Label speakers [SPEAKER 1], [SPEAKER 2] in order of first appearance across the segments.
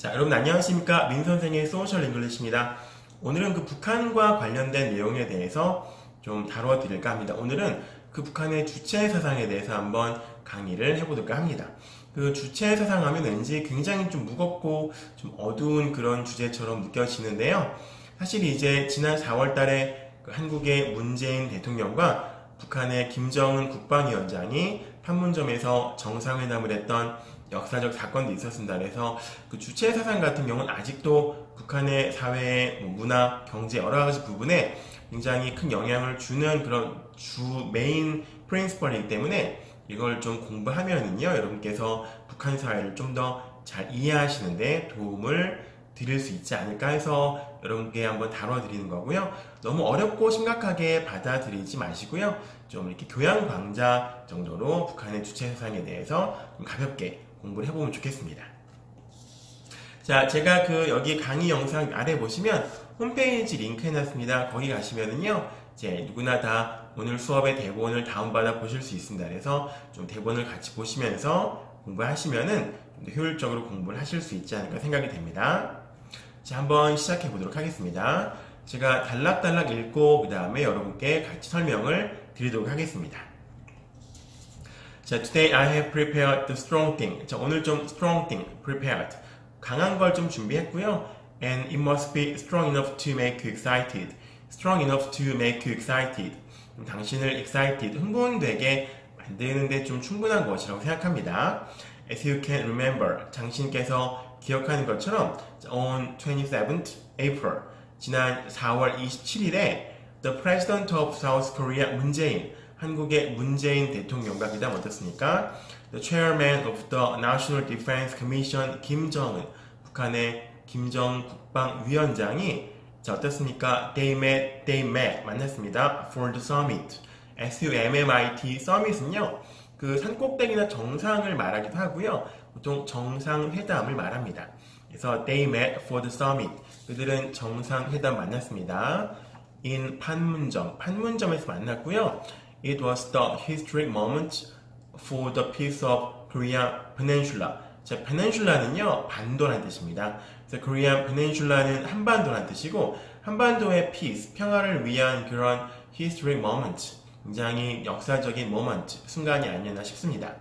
[SPEAKER 1] 자, 여러분 안녕하십니까? 민선생의 소셜 잉글리시입니다. 오늘은 그 북한과 관련된 내용에 대해서 좀 다뤄드릴까 합니다. 오늘은 그 북한의 주체 사상에 대해서 한번 강의를 해보도록 합니다. 그 주체 사상 하면 왠지 굉장히 좀 무겁고 좀 어두운 그런 주제처럼 느껴지는데요. 사실 이제 지난 4월 달에 그 한국의 문재인 대통령과 북한의 김정은 국방위원장이 판문점에서 정상회담을 했던 역사적 사건도 있었습니다. 그래서 그 주체 사상 같은 경우는 아직도 북한의 사회, 문화, 경제 여러 가지 부분에 굉장히 큰 영향을 주는 그런 주 메인 프린시펄이기 때문에 이걸 좀 공부하면은요, 여러분께서 북한 사회를 좀 더 잘 이해하시는데 도움을 드릴 수 있지 않을까 해서 여러분께 한번 다뤄드리는 거고요. 너무 어렵고 심각하게 받아들이지 마시고요. 좀 이렇게 교양 강좌 정도로 북한의 주체 사상에 대해서 좀 가볍게 공부를 해보면 좋겠습니다. 자, 제가 그 여기 강의 영상 아래 보시면 홈페이지 링크 해놨습니다. 거기 가시면은요, 이제 누구나 다 오늘 수업의 대본을 다운받아 보실 수 있습니다. 그래서 좀 대본을 같이 보시면서 공부하시면은 좀 더 효율적으로 공부를 하실 수 있지 않을까 생각이 됩니다. 자, 한번 시작해 보도록 하겠습니다. 제가 단락단락 읽고 그 다음에 여러분께 같이 설명을 드리도록 하겠습니다. 자, today I have prepared the strong thing. 자, 오늘 좀 strong thing, prepared. 강한 걸 좀 준비했고요. And it must be strong enough to make you excited. Strong enough to make you excited. 당신을 excited, 흥분되게 만드는데 좀 충분한 것이라고 생각합니다. As you can remember, 당신께서 기억하는 것처럼 on 27th April, 지난 4월 27일에 The President of South Korea, 문재인, 한국의 문재인 대통령과 그 다음 어떻습니까? The Chairman of the National Defense Commission, 김정은, 북한의 김정은 국방위원장이 자, 어떻습니까? They met, 만났습니다. For the summit. SUMMIT, summit은요, 그 산꼭대기나 정상을 말하기도 하고요. 보통 정상회담을 말합니다. 그래서 they met for the summit. 그들은 정상회담 만났습니다. in 판문점, 판문점에서 만났고요. It was the historic moment for the peace of Korean Peninsula. 자, Peninsula는요, 반도라는 뜻입니다. 그래서 Korean Peninsula는 한반도라는 뜻이고, 한반도의 peace, 평화를 위한 그런 historic moment, 굉장히 역사적인 moment, 순간이 아니었나 싶습니다.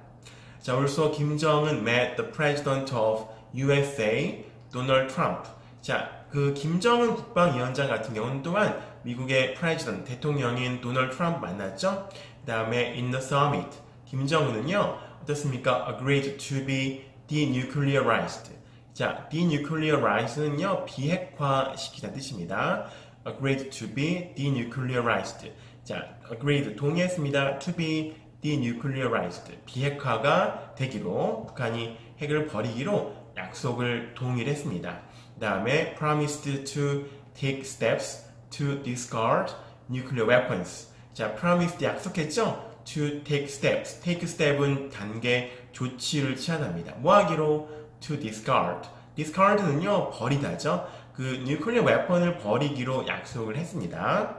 [SPEAKER 1] 자, also 김정은 met the president of USA, Donald Trump. 자, 그 김정은 국방위원장 같은 경우는 또한 미국의 president, 대통령인 도널드 트럼프 만났죠. 그 다음에 in the summit, 김정은은요, 어떻습니까? agreed to be denuclearized. 자, denuclearized는요, 비핵화시키다는 뜻입니다. agreed to be denuclearized. 자, agreed, 동의했습니다. to be denuclearized. 비핵화가 되기로, 북한이 핵을 버리기로 약속을 동의를 했습니다. 그 다음에 promised to take steps to discard nuclear weapons. 자, promised 약속했죠? to take steps. take step은 단계, 조치를 취하답니다. 뭐 하기로? to discard. discard는요, 버리다죠. 그 nuclear weapon을 버리기로 약속을 했습니다.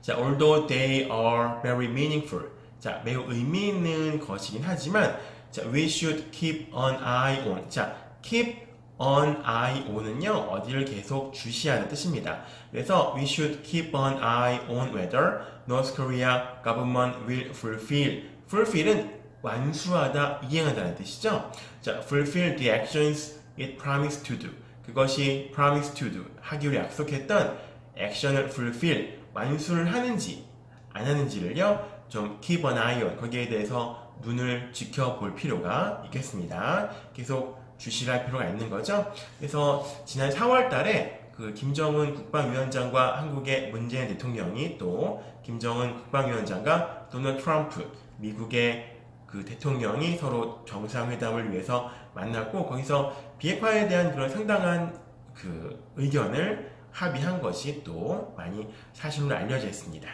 [SPEAKER 1] 자, although they are very meaningful. 자, 매우 의미 있는 것이긴 하지만, 자, we should keep an eye on. 자, keep an eye on은요, 어디를 계속 주시하는 뜻입니다. 그래서 we should keep an eye on whether North Korea government will fulfill은 완수하다, 이행하다는 뜻이죠. 자, fulfill the actions it promised to do. 그것이 promised to do, 하기로 약속했던 액션을 fulfill, 완수를 하는지 안 하는지를요, 좀 keep an eye on, 거기에 대해서 눈을 지켜볼 필요가 있겠습니다. 계속 주시를 할 필요가 있는 거죠. 그래서 지난 4월 달에 그 김정은 국방위원장과 한국의 문재인 대통령이 또 김정은 국방위원장과 도널드 트럼프, 미국의 그 대통령이 서로 정상회담을 위해서 만났고, 거기서 비핵화에 대한 그런 상당한 그 의견을 합의한 것이 또 많이 사실로 알려져 있습니다.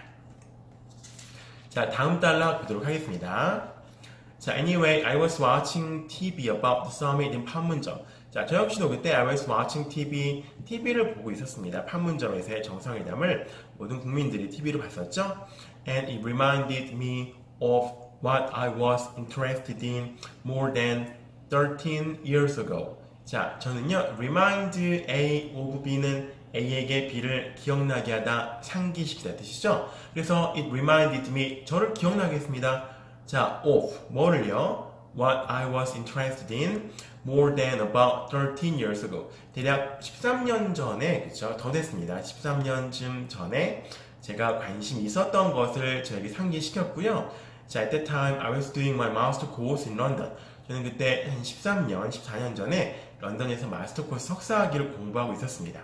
[SPEAKER 1] 자, 다음 단락 보도록 하겠습니다. 자, anyway, I was watching TV about the summit in 판문점. 자, 저 역시도 그때 I was watching TV를 보고 있었습니다. 판문점에서의 정상회담을 모든 국민들이 TV로 봤었죠. And it reminded me of what I was interested in more than 13 years ago. 자, 저는요, remind A of B는 A에게 B를 기억나게 하다, 상기시키다 뜻이죠. 그래서 it reminded me, 저를 기억나게 했습니다. 자, of, 뭐를요? What I was interested in more than about 13 years ago. 대략 13년 전에, 그쵸? 더 됐습니다. 13년쯤 전에 제가 관심이 있었던 것을 저에게 상기시켰고요. 자, at that time I was doing my master course in London. 저는 그때 한 13년, 14년 전에 런던에서 마스터 코र्스 석사학위를 공부하고 있었습니다.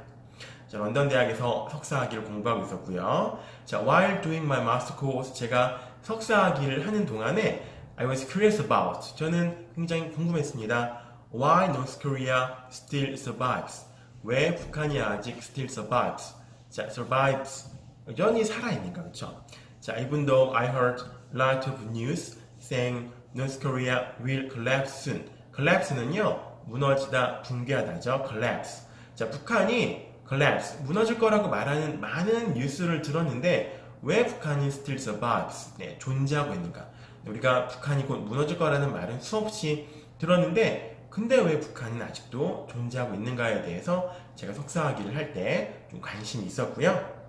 [SPEAKER 1] 자, 런던 대학에서 석사학위를 공부하고 있었고요. 자, while doing my master course, 제가 석사학위를 하는 동안에 I was curious about, 저는 굉장히 궁금했습니다. Why North Korea still survives? 왜 북한이 아직 still survives? 자, survives, 여전히 살아있는가, 그렇죠? 자, even though I heard a lot of news saying North Korea will collapse soon. collapse는요, 무너지다, 붕괴하다죠. collapse. 자, 북한이 collapse, 무너질 거라고 말하는 많은 뉴스를 들었는데 왜 북한이 still survives? 네, 존재하고 있는가? 우리가 북한이 곧 무너질 거라는 말은 수없이 들었는데 근데 왜 북한은 아직도 존재하고 있는가에 대해서 제가 석사학위를 할 때 좀 관심이 있었고요.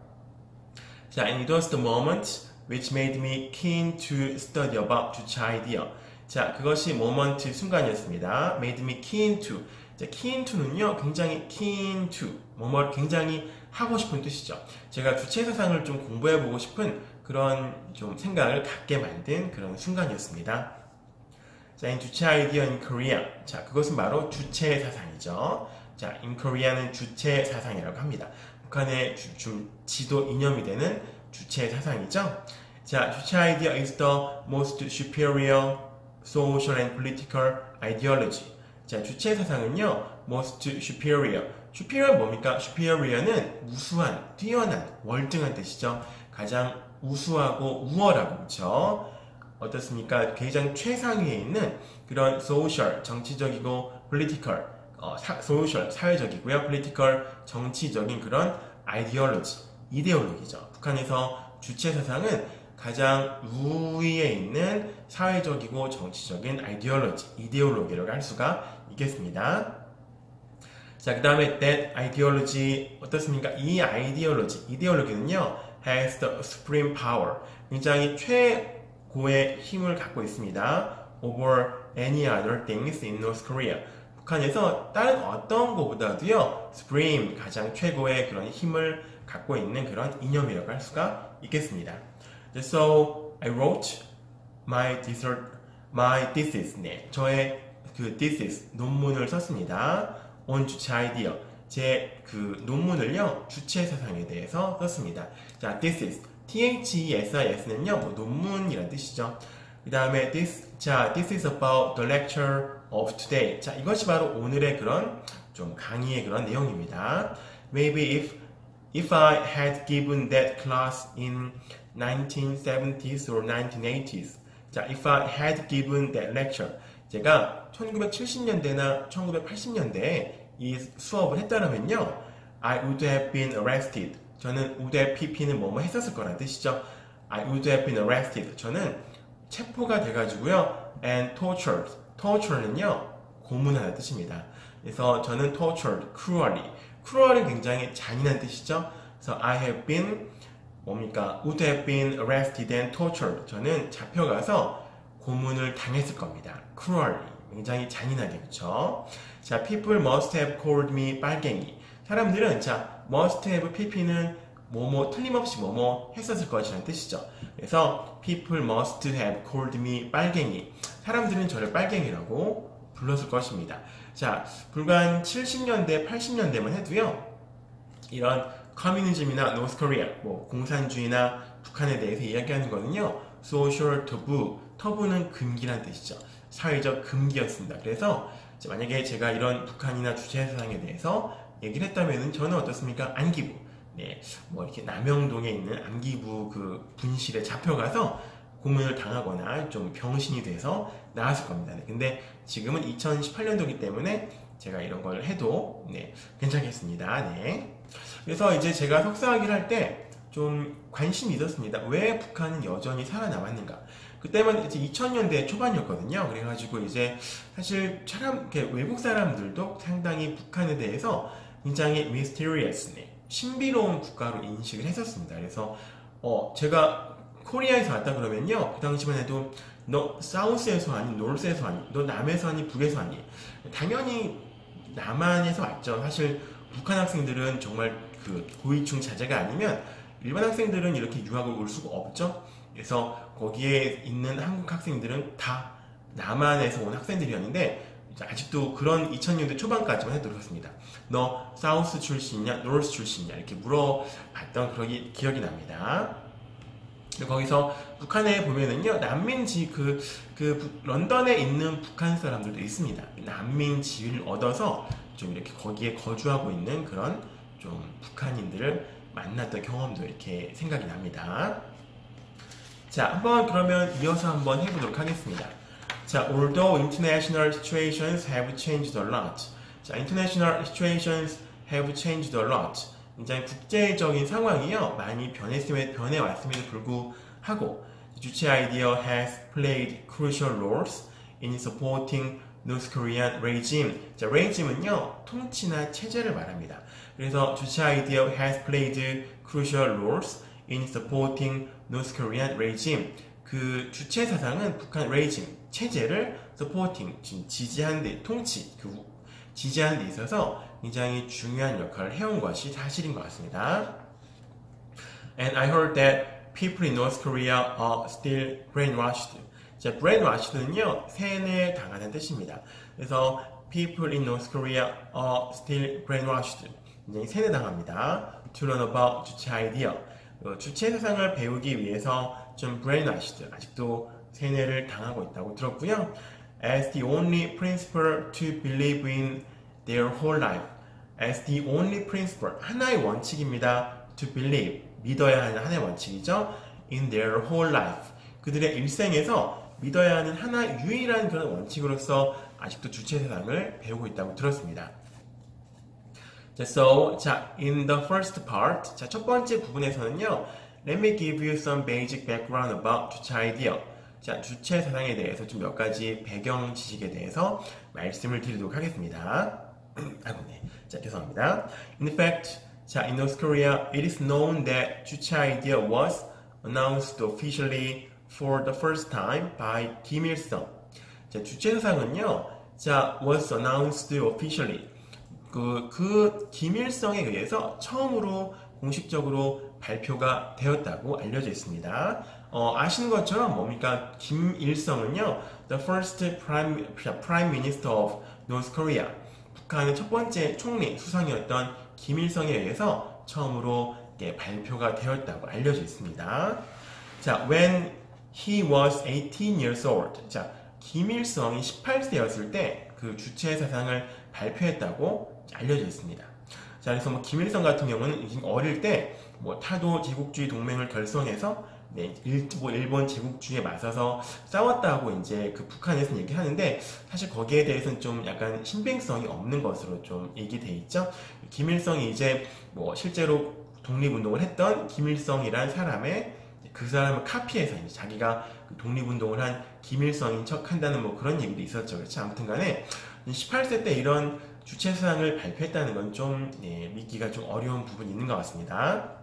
[SPEAKER 1] 자, and it was the moment which made me keen to study about 주체 아이디어. 자, 그것이 moment, 순간이었습니다. made me keen to. 자, keen to는요, 굉장히 keen to. 뭐뭐 굉장히 하고 싶은 뜻이죠. 제가 주체 사상을 좀 공부해보고 싶은 그런 좀 생각을 갖게 만든 그런 순간이었습니다. 자, in 주체 아이디어 in Korea. 자, 그것은 바로 주체 사상이죠. 자, in Korea는 주체 사상이라고 합니다. 북한의 좀 지도 이념이 되는 주체 사상이죠. 자, 주체 아이디어 is the most superior social and political ideology. 자, 주체 사상은요, most superior. superior 뭡니까? superior는 우수한, 뛰어난, 월등한 뜻이죠. 가장 우수하고 우월하고, 그렇죠? 어떻습니까? 가장 최상위에 있는 그런 social, 정치적이고 political, social, 사회적이고요. political, 정치적인 그런 ideology, 이데올로기죠. 북한에서 주체 사상은 가장 우위에 있는 사회적이고 정치적인 아이디올로지, 이데올로기라고 할 수가 있겠습니다. 자, 그 다음에 that ideology 어떻습니까? 이 아이디올로지, 이데올로기는요, has the supreme power, 굉장히 최고의 힘을 갖고 있습니다. over any other things in North Korea. 북한에서 다른 어떤 것보다도요, supreme, 가장 최고의 그런 힘을 갖고 있는 그런 이념이라고 할 수가 있겠습니다. So I wrote my thesis. 네, 저의 그 thesis 논문을 썼습니다. on 주체 아이디어. 제 그 논문을요, 주체 사상에 대해서 썼습니다. 자, thesis. THESIS는요, 뭐 논문이란 뜻이죠. 그 다음에 this is about the lecture of today. 자, 이것이 바로 오늘의 그런 좀 강의의 그런 내용입니다. Maybe if I had given that class in 1970s or 1980s. 자, if I had given that lecture. 제가 1970년대나 1980년대에 이 수업을 했다면요, I would have been arrested. 저는 would have pp는 뭐뭐 했었을 거란 뜻이죠. I would have been arrested. 저는 체포가 돼가지고요, and tortured. torture는요, 고문하는 뜻입니다. 그래서 저는 tortured, cruelly. cruel은 굉장히 잔인한 뜻이죠. 그래서 I have been 뭡니까? would have been arrested and tortured. 저는 잡혀가서 고문을 당했을 겁니다. cruelly. 굉장히 잔인하게, 그렇죠? 자, people must have called me 빨갱이. 사람들은 자, must have pp는 뭐뭐 틀림없이 뭐뭐 했었을 것이라는 뜻이죠. 그래서 people must have called me 빨갱이. 사람들은 저를 빨갱이라고 불렀을 것입니다. 자, 불과 한 70년대, 80년대만 해도요, 이런 커뮤니즘이나 노스 코리아, 뭐 공산주의나 북한에 대해서 이야기하는 거는요, social taboo, 터부는 금기란 뜻이죠. 사회적 금기였습니다. 그래서 만약에 제가 이런 북한이나 주체 사상에 대해서 얘기를 했다면은 저는 어떻습니까? 안기부, 네, 뭐 이렇게 남영동에 있는 안기부 그 분실에 잡혀가서 고문을 당하거나 좀 병신이 돼서 나왔을 겁니다. 네, 근데 지금은 2018년도이기 때문에 제가 이런 걸 해도 네, 괜찮겠습니다. 네. 그래서 이제 제가 석사학위를 할 때 좀 관심이 있었습니다. 왜 북한은 여전히 살아남았는가? 그때만 이제 2000년대 초반이었거든요. 그래가지고 이제 사실 외국 사람들도 상당히 북한에 대해서 굉장히 mysteriously 신비로운 국가로 인식을 했었습니다. 그래서 제가 코리아에서 왔다 그러면요, 그 당시만 해도 너 사우스에서 아니, 노스에서 아니, 너 남에서 아니, 북에서 아니, 당연히 남한에서 왔죠. 사실 북한 학생들은 정말 그 고위층 자제가 아니면 일반 학생들은 이렇게 유학을 올 수가 없죠. 그래서 거기에 있는 한국 학생들은 다 남한에서 온 학생들이었는데 아직도 그런 2000년대 초반까지만 해도 그렇습니다. 너 사우스 출신이냐, 노스 출신이냐 이렇게 물어봤던 그런 기억이 납니다. 거기서 북한에 보면은요, 난민지 런던에 있는 북한 사람들도 있습니다. 난민 지위를 얻어서 좀 이렇게 거기에 거주하고 있는 그런 좀 북한인들을 만났던 경험도 이렇게 생각이 납니다. 자, 한번 그러면 이어서 한번 해보도록 하겠습니다. 자, although international situations have changed a lot. 자, international situations have changed a lot. 굉장히 국제적인 상황이요, 많이 변해왔음에도 불구하고 주체 아이디어 has played crucial roles in supporting North Korean regime. 자, regime은요, 통치나 체제를 말합니다. 그래서 주체 아이디어 has played crucial roles in supporting North Korean regime. 그 주체 사상은 북한 regime, 체제를 supporting, 지지하는 데, 지지하는 데 있어서 굉장히 중요한 역할을 해온 것이 사실인 것 같습니다. And I heard that people in North Korea are still brainwashed. 자, brainwashed는요, 세뇌당하는 뜻입니다. 그래서 people in North Korea are still brainwashed. 굉장히 세뇌당합니다. To learn about 주체 아이디어. 주체 사상을 배우기 위해서 좀 brainwashed, 아직도 세뇌를 당하고 있다고 들었고요. As the only principle to believe in their whole life. As the only principle, 하나의 원칙입니다. To believe, 믿어야 하는 하나의 원칙이죠. In their whole life. 그들의 일생에서 믿어야 하는 하나 유일한 그런 원칙으로서 아직도 주체 사상을 배우고 있다고 들었습니다. 자, in the first part, 자, 첫 번째 부분에서는요, let me give you some basic background about 주체 아이디어. 자, 주체 사상에 대해서 좀 몇 가지 배경 지식에 대해서 말씀을 드리도록 하겠습니다. 아이고, 네. 자, 죄송합니다. In fact, 자, in North Korea, it is known that 주체 idea was announced officially for the first time by Kim Il-sung. 자, 주체 사상은요, 자, was announced officially. 김일성에 의해서 처음으로 공식적으로 발표가 되었다고 알려져 있습니다. 아시는 것처럼 뭡니까? 김일성은요, the first prime minister of North Korea. 북한의 첫 번째 총리 수상이었던 김일성에 의해서 처음으로 발표가 되었다고 알려져 있습니다. 자, when he was 18 years old. 자, 김일성이 18세였을 때 그 주체 사상을 발표했다고 알려져 있습니다. 자, 그래서 김일성 같은 경우는 어릴 때 타도 제국주의 동맹을 결성해서 일본 제국주의에 맞서서 싸웠다고 이제 그 북한에서는 얘기하는데, 사실 거기에 대해서는 좀 약간 신빙성이 없는 것으로 좀 얘기돼 있죠. 김일성이 이제 실제로 독립운동을 했던 김일성이란 사람의 그 사람을 카피해서 이제 자기가 독립운동을 한 김일성인 척 한다는 그런 얘기도 있었죠. 그렇죠. 아무튼 간에 18세 때 이런 주체 사상을 발표했다는 건 좀 믿기가 좀 어려운 부분이 있는 것 같습니다.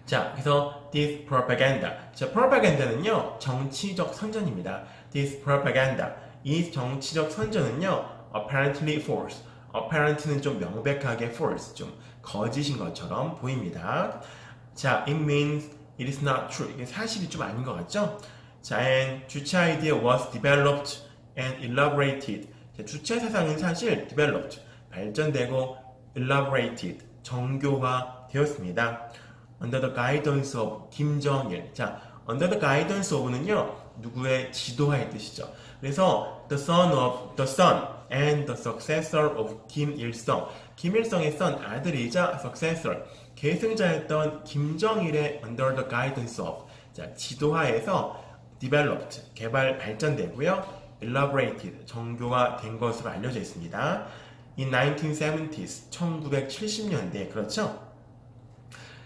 [SPEAKER 1] 자, 그래서 this propaganda. 자, propaganda는요, 정치적 선전입니다. This propaganda. 이 정치적 선전은요, apparently false. apparent는 좀 명백하게 false, 좀 거짓인 것처럼 보입니다. 자, it means it is not true. 이게 사실이 좀 아닌 것 같죠? 자, and 주체 idea was developed and elaborated. 자, 주체 사상은 사실 developed, 발전되고 elaborated, 정교화 되었습니다. Under the guidance of 김정일. 자, under the guidance of는요, 누구의 지도하의 뜻이죠. 그래서 the son and the successor of 김일성. 김일성의 son, 아들이자 successor, 계승자였던 김정일의 under the guidance of. 자, 지도하에서 developed, 발전되고요. elaborated, 정교화 된 것으로 알려져 있습니다. In 1970s, 1970년대, 그렇죠?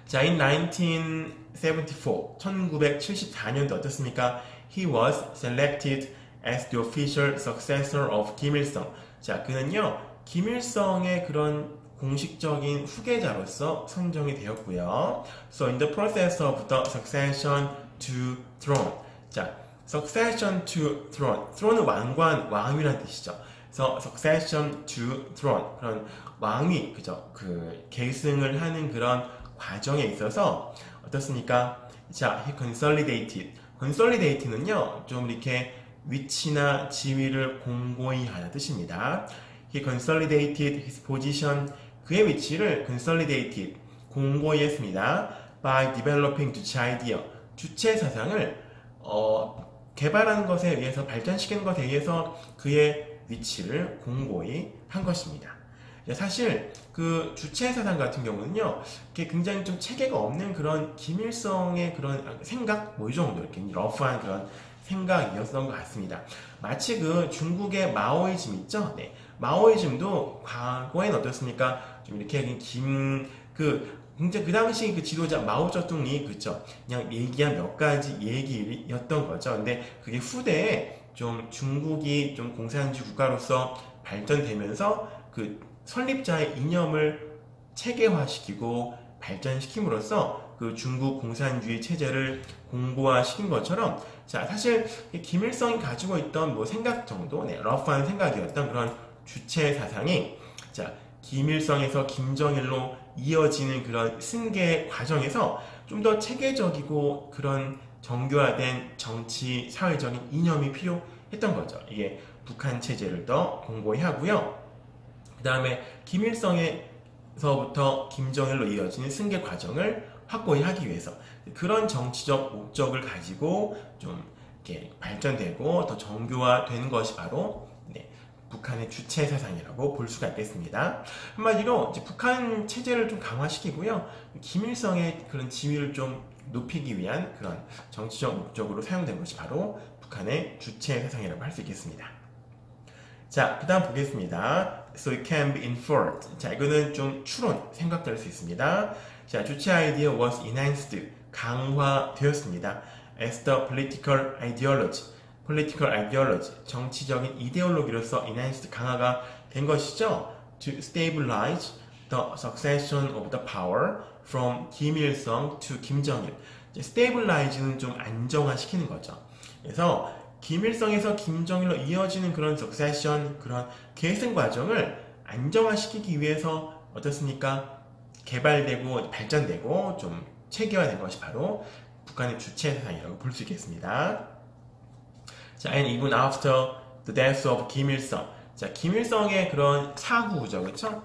[SPEAKER 1] 자, in 1974, 1974년도 어떻습니까? he was selected as the official successor of 김일성. 자, 그는요, 김일성의 그런 공식적인 후계자로서 선정이 되었고요. So in the process of the succession to throne. 자, succession to throne. throne은 왕이라는 뜻이죠. 그래서 succession to throne. 그런 왕위, 그죠? 그 계승을 하는 그런 과정에 있어서 어떻습니까? 자, he consolidated. consolidate는요, 좀 이렇게 위치나 지위를 공고히 하는 뜻입니다. He consolidated his position. 그의 위치를 consolidated, 공고히 했습니다. By developing 주체 idea. 주체 사상을 개발하는 것에 의해서, 발전시키는 것에 의해서 그의 위치를 공고히 한 것입니다. 사실 그 주체 사상 같은 경우는요, 굉장히 좀 체계가 없는 그런 김일성의 그런 생각, 뭐 이 정도 이렇게 러프한 그런 생각이었던 것 같습니다. 마치 그 중국의 마오이즘 있죠? 네. 마오이즘도 과거엔 어떻습니까? 좀 이렇게 굉장히 그 당시 그 지도자 마오쩌둥이 그죠? 그냥 얘기한 몇 가지 얘기였던 거죠. 근데 그게 후대에 좀 중국이 좀 공산주의 국가로서 발전되면서 그 설립자의 이념을 체계화시키고 발전시킴으로써 그 중국 공산주의 체제를 공고화시킨 것처럼, 자, 사실 김일성이 가지고 있던 뭐 생각 정도, 네, 러프한 생각이었던 그런 주체 사상이, 자, 김일성에서 김정일로 이어지는 그런 승계 과정에서 좀 더 체계적이고 그런 정교화된 정치, 사회적인 이념이 필요했던 거죠. 이게 북한 체제를 더 공고히 하고요. 그 다음에 김일성에서부터 김정일로 이어지는 승계 과정을 확고히 하기 위해서 그런 정치적 목적을 가지고 좀 이렇게 발전되고 더 정교화된 것이 바로 북한의 주체 사상이라고 볼 수가 있겠습니다. 한마디로 이제 북한 체제를 좀 강화시키고요, 김일성의 그런 지위를 좀 높이기 위한 그런 정치적 목적으로 사용된 것이 바로 북한의 주체 사상이라고 할 수 있겠습니다. 자, 그 다음 보겠습니다. So it can be inferred. 자, 이거는 좀 추론, 생각될 수 있습니다. 자, 주체 idea was enhanced, 강화되었습니다. As the political ideology, 정치적인 이데올로기로서 enhanced, 강화가 된 것이죠. To stabilize the succession of the power from 김일성 to 김정일. stabilize는 좀 안정화시키는 거죠. 그래서 김일성에서 김정일로 이어지는 그런 succession, 그런 계승 과정을 안정화시키기 위해서 어떻습니까? 개발되고 발전되고 좀 체계화된 것이 바로 북한의 주체 사상이라고 볼 수 있겠습니다. 자, and even after the death of 김일성. 자, 김일성의 그런 사후죠, 그렇죠?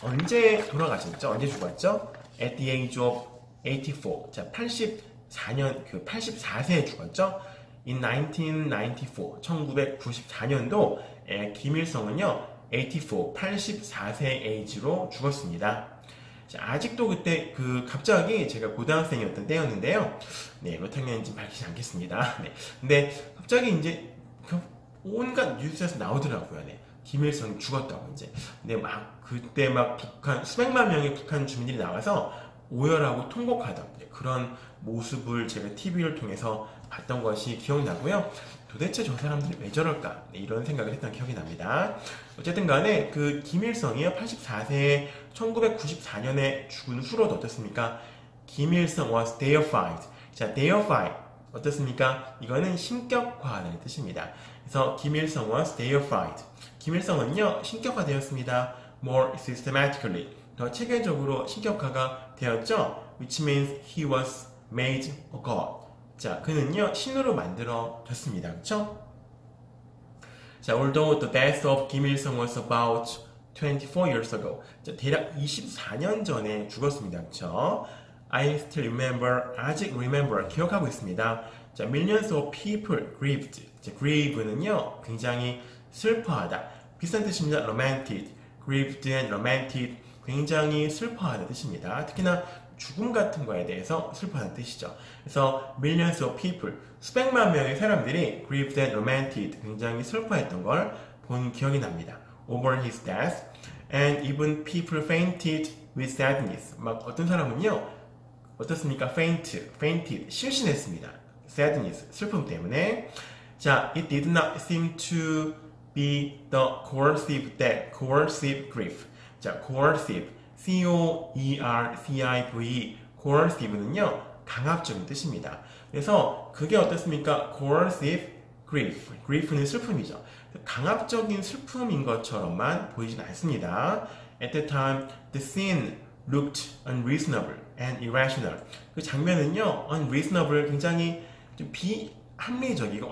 [SPEAKER 1] 언제 돌아가셨죠? 언제 죽었죠? At the age of 84. 자, 84년, 84세에 죽었죠? In 1994, 1994년도에 김일성은요, 84세의 에이지로 죽었습니다. 자, 아직도 그때 갑자기 제가 고등학생이었던 때였는데요. 네, 몇 학년인지 밝히지 않겠습니다. 네. 근데 갑자기 이제 온갖 뉴스에서 나오더라고요. 네. 김일성이 죽었다고 이제. 근데 그때 북한 수백만 명의 북한 주민들이 나와서 오열하고 통곡하던 그런 모습을 제가 TV를 통해서 봤던 것이 기억나고요. 도대체 저 사람들이 왜 저럴까? 네, 이런 생각을 했던 기억이 납니다. 어쨌든 간에 김일성이요, 84세에 1994년에 죽은 후로도 어떻습니까? 김일성 was deified. 자, deified. 어떻습니까? 이거는 신격화하는 뜻입니다. 그래서 김일성 was deified. 김일성은요, 신격화되었습니다. More systematically. 더 체계적으로 신격화가 되었죠. Which means he was made a god. 자, 그는요, 신으로 만들어졌습니다. 그렇죠? 자, although the death of Kim Il-sung was about 24 years ago. 자, 대략 24년 전에 죽었습니다. 그렇죠? I still remember, 아직 remember, 기억하고 있습니다. 자, millions of people grieved. 자, grieve는요, 굉장히 슬퍼하다. 비슷한 뜻입니다. lamented. grieved and lamented. 굉장히 슬퍼하는 뜻입니다. 특히나 죽음 같은 거에 대해서 슬퍼하는 뜻이죠. 그래서 millions of people, 수백만 명의 사람들이 grieved and lamented, 굉장히 슬퍼했던 걸 본 기억이 납니다. over his death, and even people fainted with sadness. 막 어떤 사람은요, 어떻습니까? fainted, 실신했습니다. sadness, 슬픔 때문에. 자, it did not seem to be the coercive grief. 자, coercive, C-O-E-R-C-I-V, coercive는요, 강압적인 뜻입니다. 그래서 그게 어떻습니까? coercive grief, grief는 슬픔이죠. 강압적인 슬픔인 것처럼만 보이진 않습니다. At the time, the scene looked unreasonable and irrational. 그 장면은요, unreasonable, 굉장히 좀 비합리적이고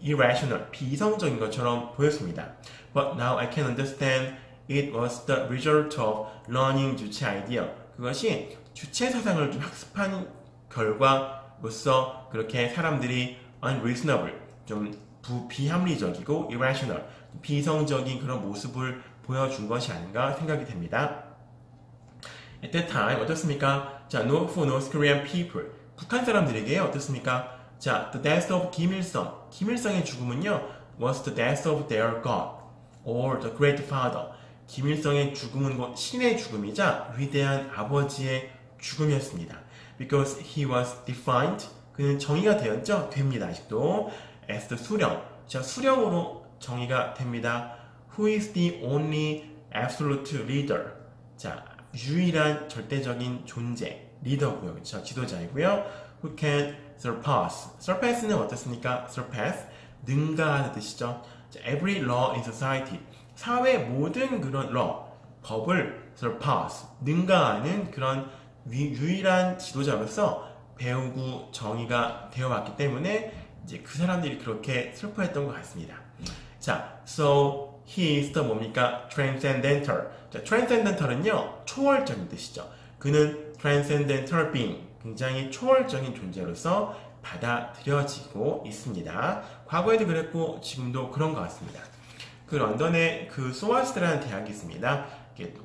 [SPEAKER 1] irrational, 비이성적인 것처럼 보였습니다. But now I can understand it was the result of learning 주체 idea. 그것이 주체 사상을 좀 학습한 결과로서 그렇게 사람들이 unreasonable, 좀 비합리적이고 irrational, 비이성적인 그런 모습을 보여준 것이 아닌가 생각이 됩니다. At that time, 어떻습니까? 자, for North Korean people, 북한 사람들에게 어떻습니까? 자, the death of 김일성, 김일성의 죽음은요, was the death of their God, or the great father. 김일성의 죽음은 곧 신의 죽음이자 위대한 아버지의 죽음이었습니다. Because he was defined, 그는 정의가 되었죠? 됩니다, 아직도. As the 수령, 자, 수령으로 정의가 됩니다. Who is the only absolute leader? 자, 유일한 절대적인 존재, 리더고요, 그렇죠? 지도자이고요. Who can surpass? surpass는 어떻습니까? surpass, 능가하는 뜻이죠. 자, every law in society, 사회 모든 그런 law, 법을 surpass, 능가하는 그런 유일한 지도자로서 배우고 정의가 되어왔기 때문에 이제 그 사람들이 그렇게 슬퍼했던 것 같습니다. 자, so he is the 뭡니까? transcendental. 자, transcendental은요, 초월적인 뜻이죠. 그는 transcendental being, 굉장히 초월적인 존재로서 받아들여지고 있습니다. 과거에도 그랬고 지금도 그런 것 같습니다. 그 런던에 그 소아스트라는 대학이 있습니다.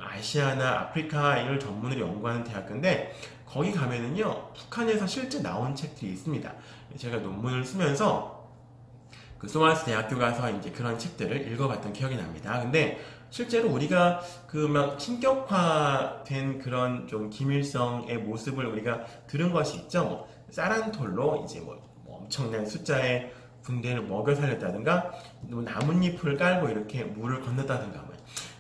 [SPEAKER 1] 아시아나 아프리카를 전문으로 연구하는 대학교인데 거기 가면은요, 북한에서 실제 나온 책들이 있습니다. 제가 논문을 쓰면서 그 소아스 대학교 가서 이제 그런 책들을 읽어봤던 기억이 납니다. 근데 실제로 우리가 그 막 신격화된 그런 좀 김일성의 모습을 우리가 들은 것이 있죠. 뭐 쌀한톨로 이제 뭐 엄청난 숫자의 군대를 먹여 살렸다든가, 뭐 나뭇잎을 깔고 이렇게 물을 건넜다든가,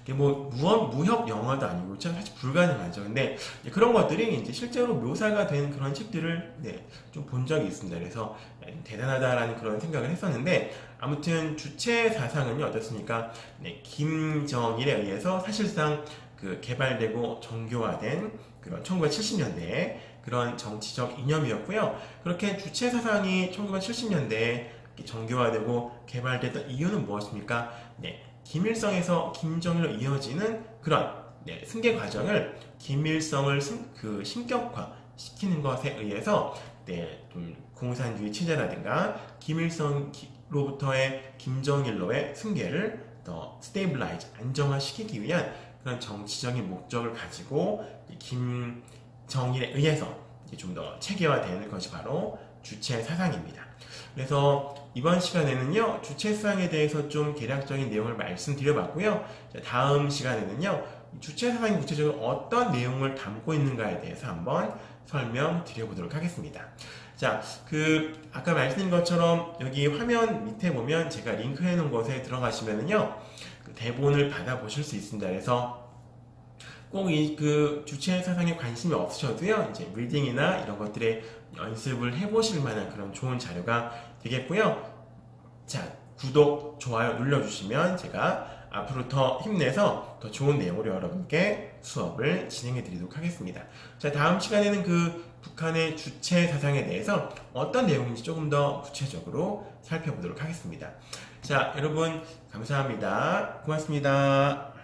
[SPEAKER 1] 이게 뭐 무협 영화도 아니고 사실 불가능하죠. 근데 그런 것들이 이제 실제로 묘사가 된 그런 책들을 좀 본 적이 있습니다. 그래서 대단하다라는 그런 생각을 했었는데, 아무튼 주체 사상은요, 어떻습니까? 김정일에 의해서 사실상 그 개발되고 정교화된 그런 1970년대에 그런 정치적 이념이었고요. 그렇게 주체 사상이 1970년대에 정교화되고 개발됐던 이유는 무엇입니까? 김일성에서 김정일로 이어지는 그런 승계 과정을 김일성을 신격화 시키는 것에 의해서 좀 공산주의 체제라든가 김일성로부터의 김정일로의 승계를 더 스테이블라이즈, 안정화시키기 위한 그런 정치적인 목적을 가지고 김정일에 의해서 좀 더 체계화되는 것이 바로 주체 사상입니다. 그래서 이번 시간에는요, 주체 사상에 대해서 좀 개략적인 내용을 말씀드려봤고요. 다음 시간에는요, 주체 사상이 구체적으로 어떤 내용을 담고 있는가에 대해서 한번 설명드려보도록 하겠습니다. 자, 아까 말씀드린 것처럼 여기 화면 밑에 보면 제가 링크해 놓은 곳에 들어가시면은요, 그 대본을 받아보실 수 있습니다. 그래서 꼭 주체 사상에 관심이 없으셔도요, 이제 리딩이나 이런 것들에 연습을 해보실 만한 그런 좋은 자료가 되겠고요. 자, 구독, 좋아요 눌러주시면 제가 앞으로 더 힘내서 더 좋은 내용으로 여러분께 수업을 진행해 드리도록 하겠습니다. 자, 다음 시간에는 북한의 주체 사상에 대해서 어떤 내용인지 조금 더 구체적으로 살펴보도록 하겠습니다. 자, 여러분 감사합니다. 고맙습니다.